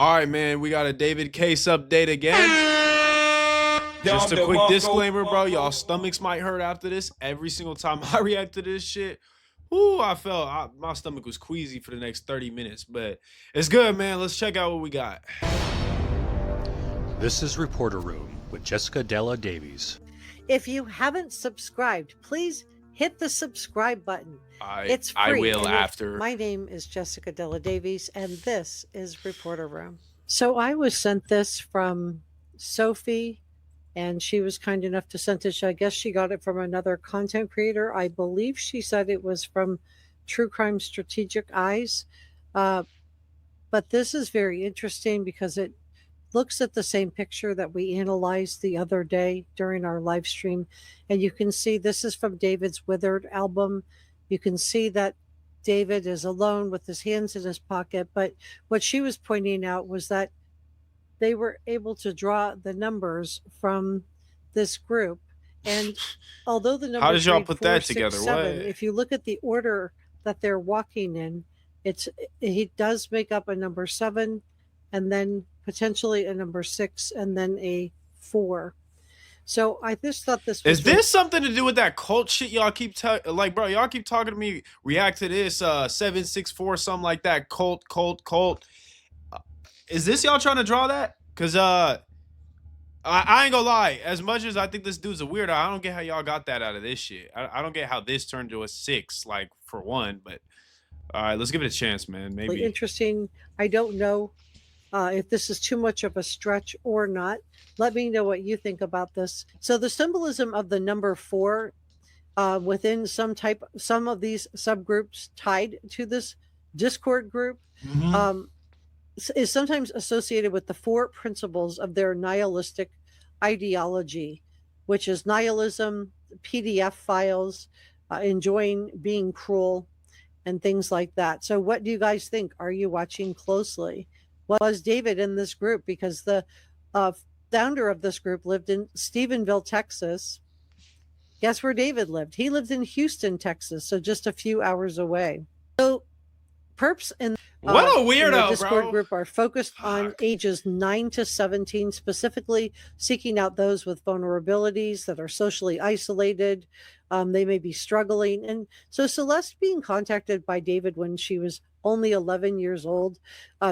All right, man, we got a David case update again. Just a quick disclaimer, bro. Y'all stomachs might hurt after this. Every single time I react to this shit, ooh, my stomach was queasy for the next 30 minutes. But it's good, man. Let's check out what we got. This is Reporter Room with Jessica Della Davies. If you haven't subscribed, please hit the subscribe button. It's free. I will after. My name is Jessica Della Davies, and this is Reporter Room. So I was sent this from Sophie, and she was kind enough to send it. I guess she got it from another content creator. I believe she said it was from True Crime Strategic Eyes. But this is very interesting because it looks at the same picture that we analyzed the other day during our live stream. And you can see this is from David's Withered album. You can see that David is alone with his hands in his pocket. But what she was pointing out was that they were able to draw the numbers from this group. And although the numbers, how did y'all read put 4, that 6, together? 7, What? if you look at the order that they're walking in, he does make up a number 7, and then potentially a number 6, and then a 4. So I just thought this was... Is this something to do with that cult shit y'all keep like, bro, y'all keep talking to me, react to this 764, something like that, cult. Is this y'all trying to draw that? Because I ain't gonna lie, as much as I think this dude's a weirdo, I don't get how y'all got that out of this shit. I don't get how this turned to a 6, like, for one. But all right, let's give it a chance, man. Maybe interesting. I don't know if this is too much of a stretch or not. Let me know what you think about this. So the symbolism of the number 4 within some of these subgroups tied to this Discord group is sometimes associated with the 4 principles of their nihilistic ideology, which is nihilism, PDF files, enjoying being cruel, and things like that. So what do you guys think? Are you watching closely? Was David in this group? Because the founder of this group lived in Stephenville, Texas. Guess where David lived? He lived in Houston, Texas, so just a few hours away. So perps in what a weirdo, the Discord bro. group are focused on ages 9 to 17, specifically seeking out those with vulnerabilities that are socially isolated. They may be struggling. And so Celeste being contacted by David when she was only 11 years old,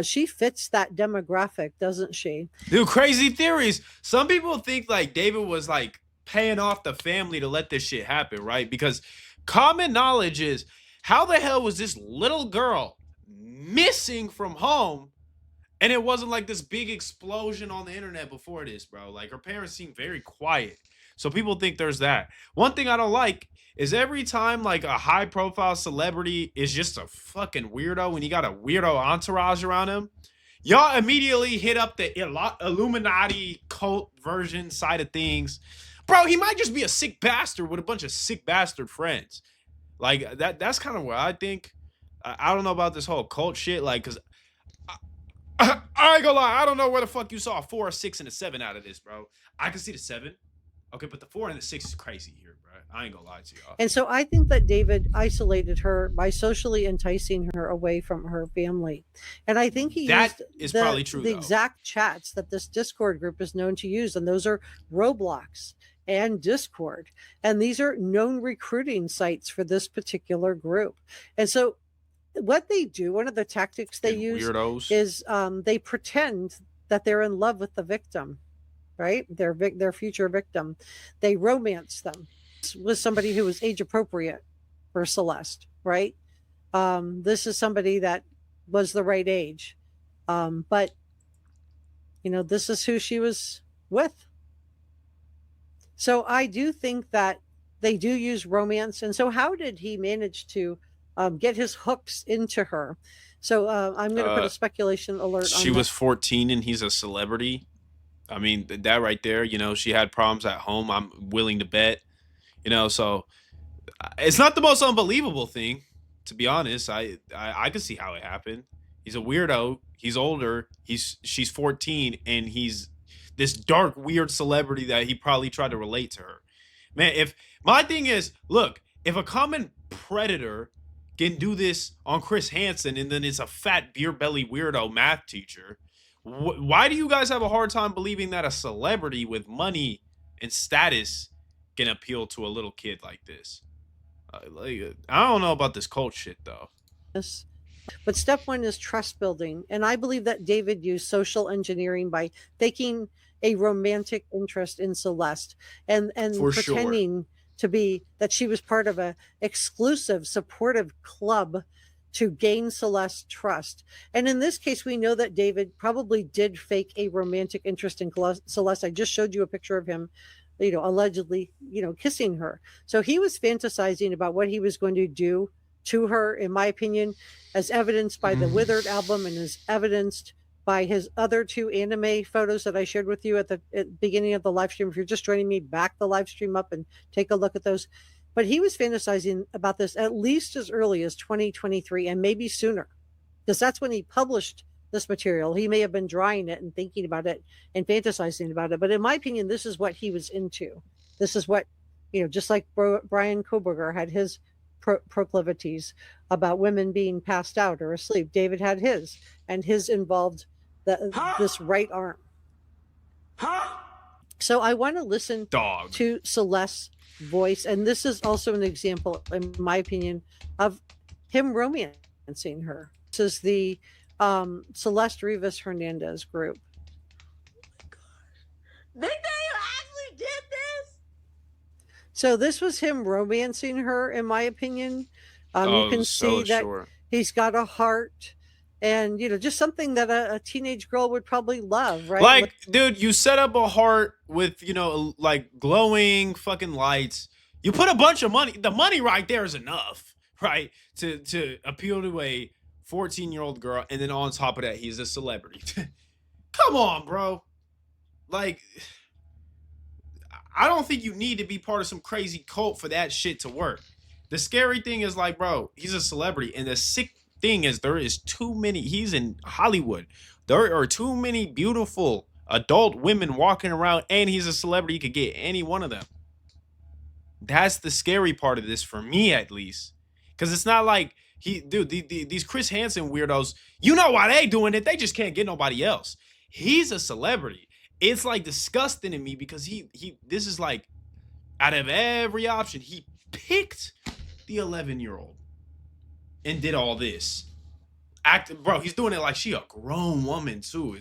she fits that demographic, doesn't she? Dude, crazy theories. Some people think like David was like paying off the family to let this shit happen, right? Because common knowledge is, how the hell was this little girl missing from home, and it wasn't like this big explosion on the internet before this, bro? Like, her parents seem very quiet, so people think there's that. One thing I don't like is every time like a high profile celebrity is just a fucking weirdo, when you got a weirdo entourage around him, y'all immediately hit up the Illuminati cult version side of things. Bro, he might just be a sick bastard with a bunch of sick bastard friends. Like, that's kind of what I think. I don't know about this whole cult shit, like, because I ain't gonna lie, I don't know where the fuck you saw a 4, a 6, and a 7 out of this, bro. I can see the 7. Okay, but the 4 and the 6 is crazy here, bro. I ain't gonna lie to y'all. And so I think that David isolated her by socially enticing her away from her family. And I think that is probably true, the exact chats that this Discord group is known to use, and those are Roblox and Discord. And these are known recruiting sites for this particular group. And so what they do, one of the tactics they use is they pretend that they're in love with the victim, right? Their future victim. They romance them with somebody who is age appropriate for Celeste, right? This is somebody that was the right age. But, you know, this is who she was with. So I do think that they do use romance. And so how did he manage to get his hooks into her? So I'm going to put a speculation alert on she was 14 and he's a celebrity. I mean, that right there, you know, she had problems at home, I'm willing to bet, you know, so it's not the most unbelievable thing, to be honest. I can see how it happened. He's a weirdo. He's older. She's 14, and he's this dark, weird celebrity that he probably tried to relate to her. Man, if my thing is, look, if a common predator can do this on Chris Hansen, and then it's a fat beer belly weirdo math teacher, Why do you guys have a hard time believing that a celebrity with money and status can appeal to a little kid like this? I don't know about this cult shit though. Yes. But step one is trust building. And I believe that David used social engineering by faking a romantic interest in Celeste and For sure. pretending to be that she was part of a exclusive supportive club to gain Celeste's trust. And in this case, we know that David probably did fake a romantic interest in Celeste. I just showed you a picture of him, allegedly, kissing her. So he was fantasizing about what he was going to do to her, in my opinion, as evidenced by the Withered album and as evidenced by his other two anime photos that I shared with you at the beginning of the live stream. If you're just joining me, back the live stream up and take a look at those. But he was fantasizing about this at least as early as 2023 and maybe sooner, because that's when he published this material. He may have been drawing it and thinking about it and fantasizing about it. But in my opinion, this is what he was into. This is what, just like Brian Koberger had his proclivities about women being passed out or asleep. David had his, and his involved this right arm. So I want to listen Dog. to Celeste's voice, and this is also an example, in my opinion, of him romancing her. This is the Celeste Rivas Hernandez group. Did they actually did this? So this was him romancing her, in my opinion. You can so see that sure. he's got a heart, and just something that a teenage girl would probably love, right? Like, dude, you set up a heart with, like glowing fucking lights. You put a bunch of money. The money right there is enough, right? To appeal to a 14-year-old girl, and then on top of that, he's a celebrity. Come on, bro. Like, I don't think you need to be part of some crazy cult for that shit to work. The scary thing is, like, bro, he's a celebrity, and the sick thing is there is too many. He's in Hollywood. There are too many beautiful adult women walking around, and he's a celebrity. He could get any one of them. That's the scary part of this, for me at least, because it's not like these Chris Hansen weirdos. You know why they doing it? They just can't get nobody else. He's a celebrity. It's like disgusting to me because this is like, out of every option, he picked the 11-year-old and did all this. Bro, he's doing it like she a grown woman too.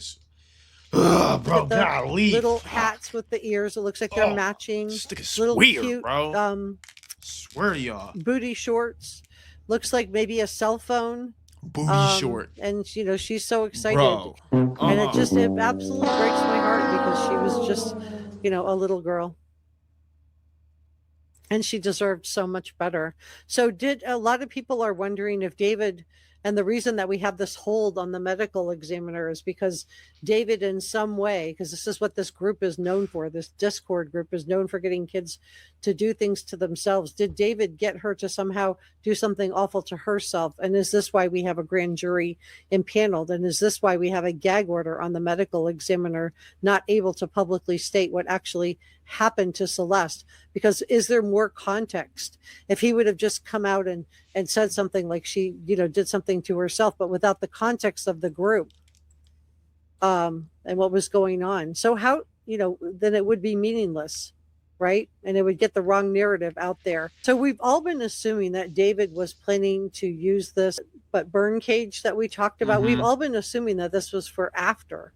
Bro, golly. Little hats with the ears. It looks like they're matching. Little weird, cute, bro. Swear to y'all. Booty shorts. Looks like maybe a cell phone. Booty short. And she's so excited. Bro. And it absolutely breaks my heart because she was just, a little girl. And she deserved so much better. So a lot of people are wondering if David, and the reason that we have this hold on the medical examiner is because David, in some way, because this is what this group is known for, this Discord group is known for getting kids to do things to themselves. Did David get her to somehow do something awful to herself? And is this why we have a grand jury impaneled? And is this why we have a gag order on the medical examiner not able to publicly state what actually happened to Celeste? Because is there more context? If he would have just come out and said something like she, did something to herself, but without the context of the group and what was going on. So how, then it would be meaningless, right? And it would get the wrong narrative out there. So we've all been assuming that David was planning to use this, but burn cage that we talked about, we've all been assuming that this was for after.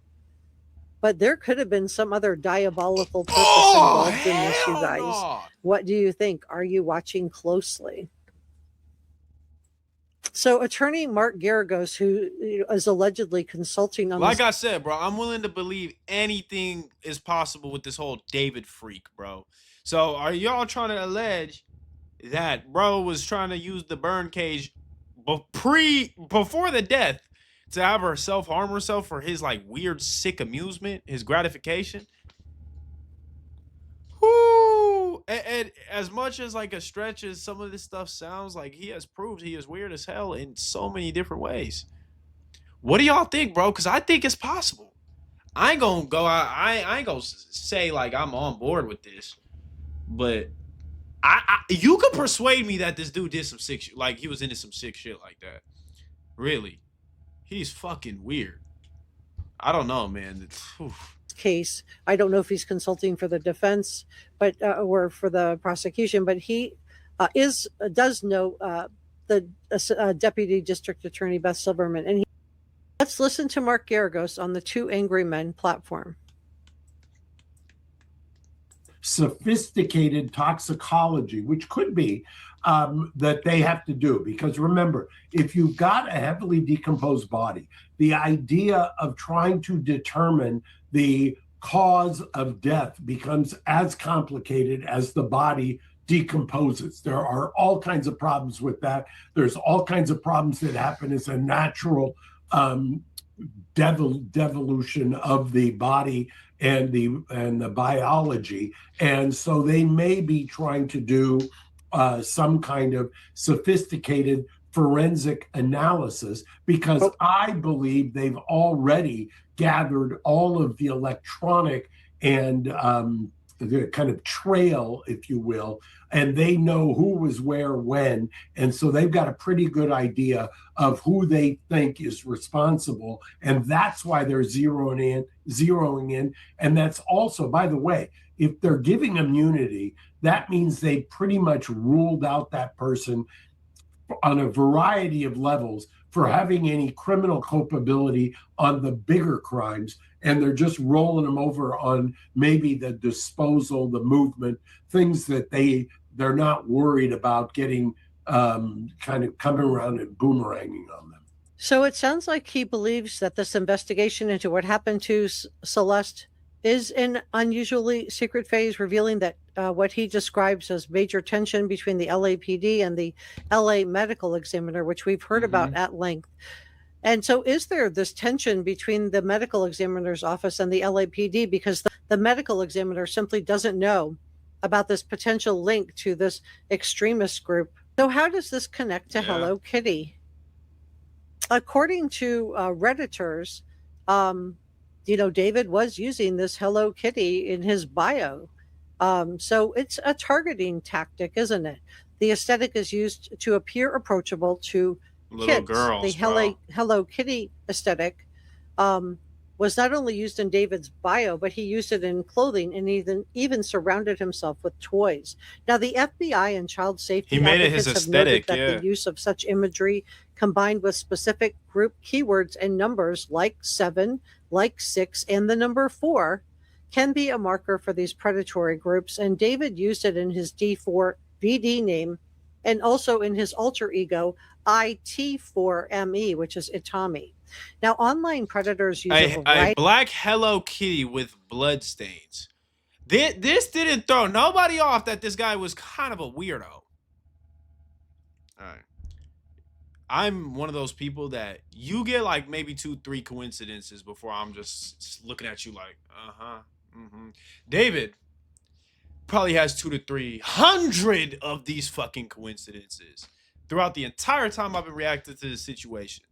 But there could have been some other diabolical purpose involved in this, you guys. No. What do you think? Are you watching closely? So attorney Mark Garagos, who is allegedly consulting on like I said, bro, I'm willing to believe anything is possible with this whole David freak, bro. So are y'all trying to allege that bro was trying to use the burn cage before the death to have her self-harm herself for his like weird sick amusement, his gratification? Whoo! And as much as like a stretch as some of this stuff sounds, like he has proved he is weird as hell in so many different ways. What do y'all think, bro? Because I think it's possible. I ain't gonna go out. I ain't gonna say like I'm on board with this, but you could persuade me that this dude did some sick shit, like he was into some sick shit like that. Really, he's fucking weird. I don't know, man. Oof. Case. I don't know if he's consulting for the defense, but or for the prosecution, but he is does know the deputy district attorney Beth Silverman, and let's listen to Mark Garagos on the Two Angry Men platform. Sophisticated toxicology, which could be that they have to do. Because remember, if you've got a heavily decomposed body, the idea of trying to determine the cause of death becomes as complicated as the body decomposes. There are all kinds of problems with that. There's all kinds of problems that happen as a natural devolution of the body and the biology. And so they may be trying to do some kind of sophisticated forensic analysis, because I believe they've already gathered all of the electronic and the kind of trail, if you will, and they know who was where when. And so they've got a pretty good idea of who they think is responsible. And that's why they're zeroing in. And that's also, by the way, if they're giving immunity, that means they pretty much ruled out that person on a variety of levels for having any criminal culpability on the bigger crimes, and they're just rolling them over on maybe the disposal, the movement, things that they're not worried about getting kind of coming around and boomeranging on them. So it sounds like he believes that this investigation into what happened to Celeste is an unusually secret phase, revealing that what he describes as major tension between the LAPD and the LA medical examiner, which we've heard about at length. And so is there this tension between the medical examiner's office and the LAPD because the medical examiner simply doesn't know about this potential link to this extremist group? So how does this connect to Hello Kitty? According to Redditors, David was using this Hello Kitty in his bio. So it's a targeting tactic, isn't it? The aesthetic is used to appear approachable to Little kids. girls, The Hello Kitty aesthetic was not only used in David's bio, but he used it in clothing and even surrounded himself with toys. Now, the FBI and child safety He made it his advocates have noted aesthetic, that the use of such imagery combined with specific group keywords and numbers like 7, like 6, and the number 4 can be a marker for these predatory groups. And David used it in his D4VD name and also in his alter ego IT4ME, which is Itami. Now, online predators use a black Hello Kitty with blood stains. This didn't throw nobody off that this guy was kind of a weirdo. All right. I'm one of those people that you get like maybe 2-3 coincidences before I'm just looking at you like, David probably has 200 to 300 of these fucking coincidences throughout the entire time I've been reacting to this situation.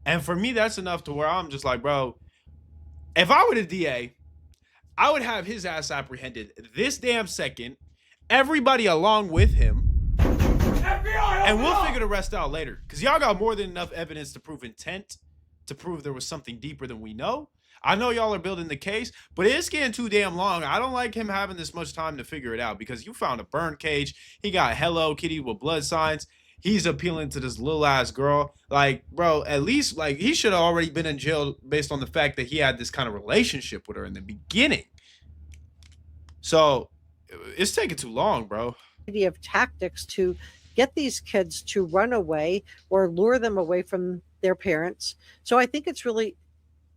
And for me, that's enough to where I'm just like, bro, if I were the DA, I would have his ass apprehended this damn second, everybody along with him, and we'll figure the rest out later. Because y'all got more than enough evidence to prove intent, to prove there was something deeper than we know. I know y'all are building the case, but it's getting too damn long. I don't like him having this much time to figure it out, because you found a burn cage. He got Hello Kitty with blood signs. He's appealing to this little ass girl. Like, bro, at least like he should have already been in jail based on the fact that he had this kind of relationship with her in the beginning. So it's taking too long, bro. Of tactics to get these kids to run away or lure them away from their parents. So I think it's really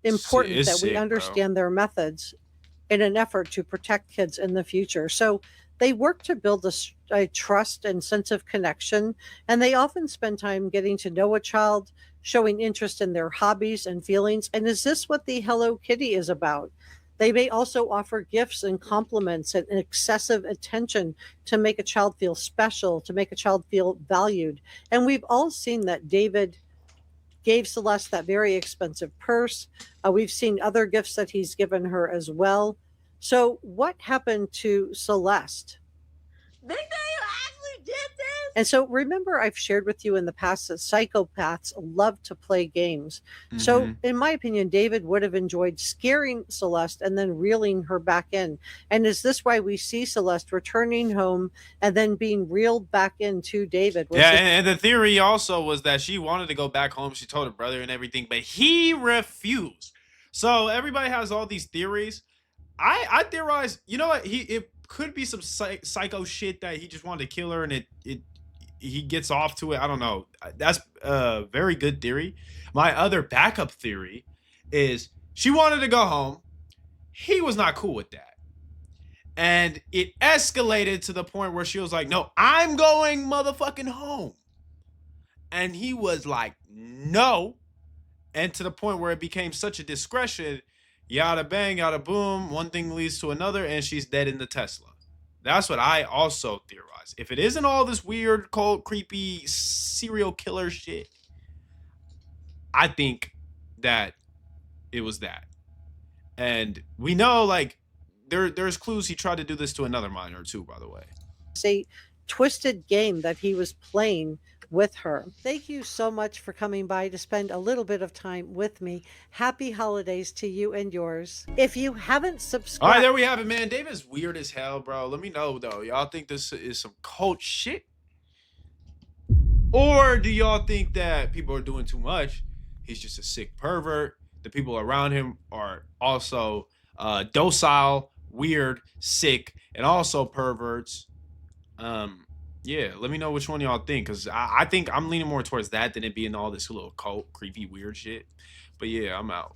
important that we understand their methods in an effort to protect kids in the future. So they work to build a trust and sense of connection, and they often spend time getting to know a child, showing interest in their hobbies and feelings. And is this what the Hello Kitty is about? They may also offer gifts and compliments and excessive attention to make a child feel special, to make a child feel valued. And we've all seen that David gave Celeste that very expensive purse. We've seen other gifts that he's given her as well. So what happened to Celeste? Big Day, you actually did this? And so remember, I've shared with you in the past that psychopaths love to play games. So, Hmm. in my opinion, David would have enjoyed scaring Celeste and then reeling her back in. And is this why we see Celeste returning home and then being reeled back into David? Was Yeah, this and the theory also was that she wanted to go back home. She told her brother and everything, but he refused. So everybody has all these theories. I theorize, you know what? It could be some psycho shit that he just wanted to kill her, and it he gets off to it. I don't know. That's a very good theory. My other backup theory is she wanted to go home. He was not cool with that. And it escalated to the point where she was like, "No, I'm going motherfucking home." And he was like, "No." And to the point where it became such a discretion, yada bang, yada boom, one thing leads to another, and she's dead in the Tesla. That's what I also theorize. If it isn't all this weird, cold, creepy serial killer shit, I think that it was that. And we know, like, there's clues he tried to do this to another minor too, by the way. a twisted game that he was playing with her? Thank you so much for coming by to spend a little bit of time with me. Happy holidays to you and yours. If you haven't All right, subscribed, there we have it, man. David's weird as hell, bro. Let me know though. Y'all think this is some cult shit? Or do y'all think that people are doing too much? He's just a sick pervert. The people around him are also docile, weird, sick, and also perverts. Yeah, let me know which one y'all think, because I think I'm leaning more towards that than it being all this little cult, creepy, weird shit. But yeah, I'm out.